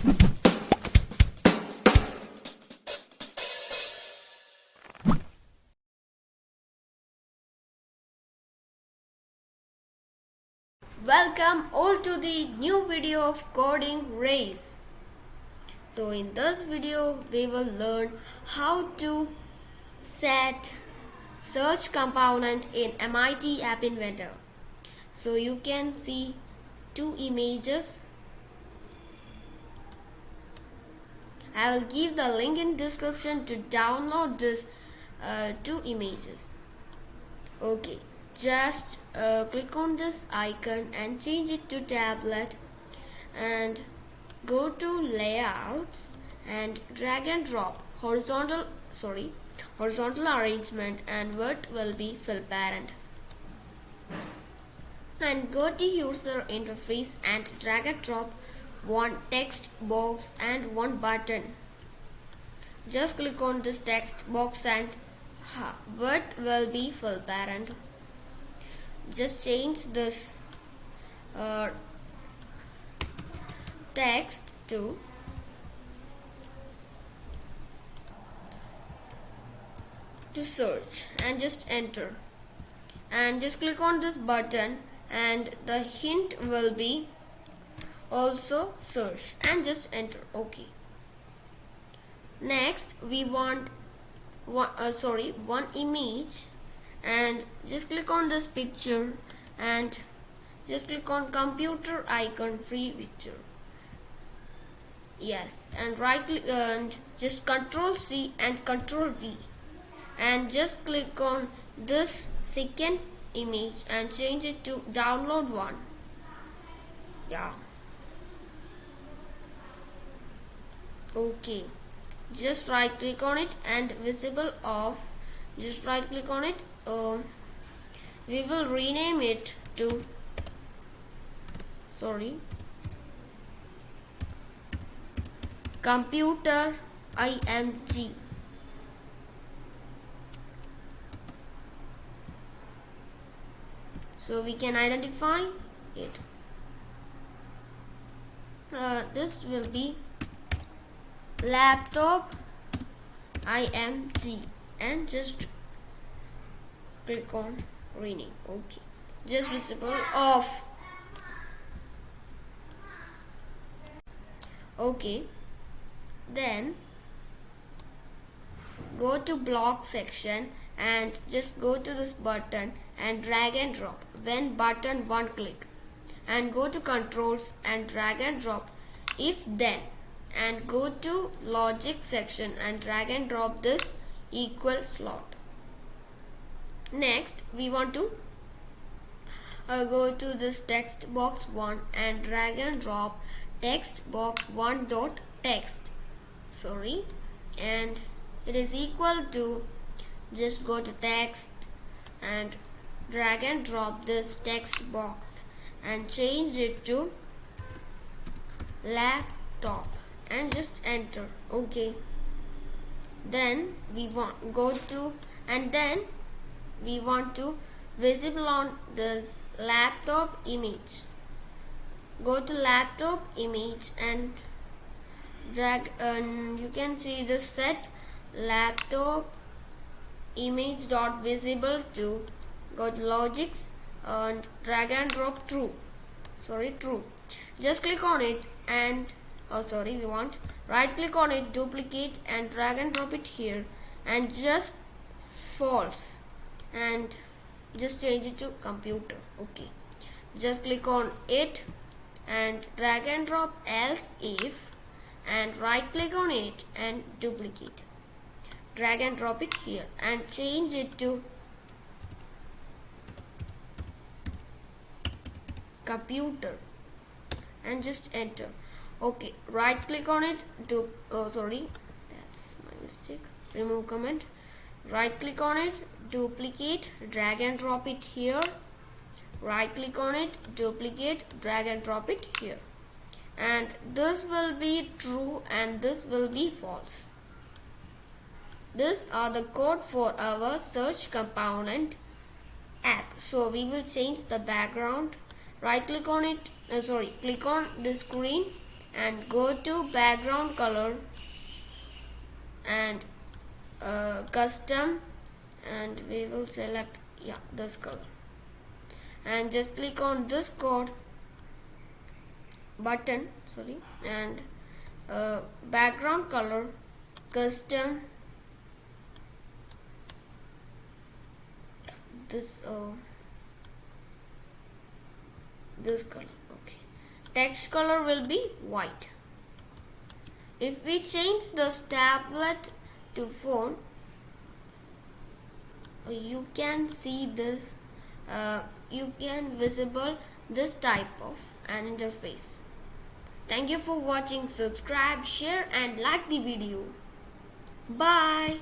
Welcome all to the new video of coding race. So in this video we will learn how to set search component in MIT App Inventor. So you can see two images. I will give the link in description to download this two images. Okay, just click on this icon and change it to tablet and go to layouts and drag and drop horizontal arrangement, and width will be fill parent, and go to user interface and drag and drop one text box and one button. Just click on this text box and width will be fill parent. Just change this text to search and just enter, and just click on this button and the hint will be also search and just enter. Okay, next we want one image, and just click on this picture and just click on computer icon free picture. Yes, and right click and just Ctrl C and Ctrl V, and just click on this second image and change it to download one. Yeah. Okay, just right click on it and visible off. Just right click on it. We will rename it to computer img. So we can identify it. This will be laptop img, and just click on rename. Okay, just visible off. Okay, then go to block section and just go to this button and drag and drop when button one click, and go to controls and drag and drop if then, and go to logic section and drag and drop this equal slot. Next we want to go to this text box 1 and drag and drop text box 1 dot text, and it is equal to, just go to text and drag and drop this text box and change it to laptop and just enter. Okay, then we want to visible on this laptop image. Go to laptop image and drag, and you can see this set laptop image dot visible to, go to logics and drag and drop true. Just click on it and we want right click on it, duplicate and drag and drop it here, and just false, and just change it to computer. Okay, just click on it and drag and drop else if, and right click on it and duplicate, drag and drop it here and change it to computer and just enter. Okay, right click on it, that's my mistake, remove comment, right click on it, duplicate, drag and drop it here, right click on it, duplicate, drag and drop it here, and this will be true and this will be false. These are the code for our search component app. So we will change the background, right click on it, click on the screen and go to background color and custom, and we will select this color, and just click on this code button, and background color, custom, this color. Okay, text color will be white. If we change this tablet to phone, you can see this, you can visible this type of an interface. Thank you for watching. Subscribe, share and like the video. Bye.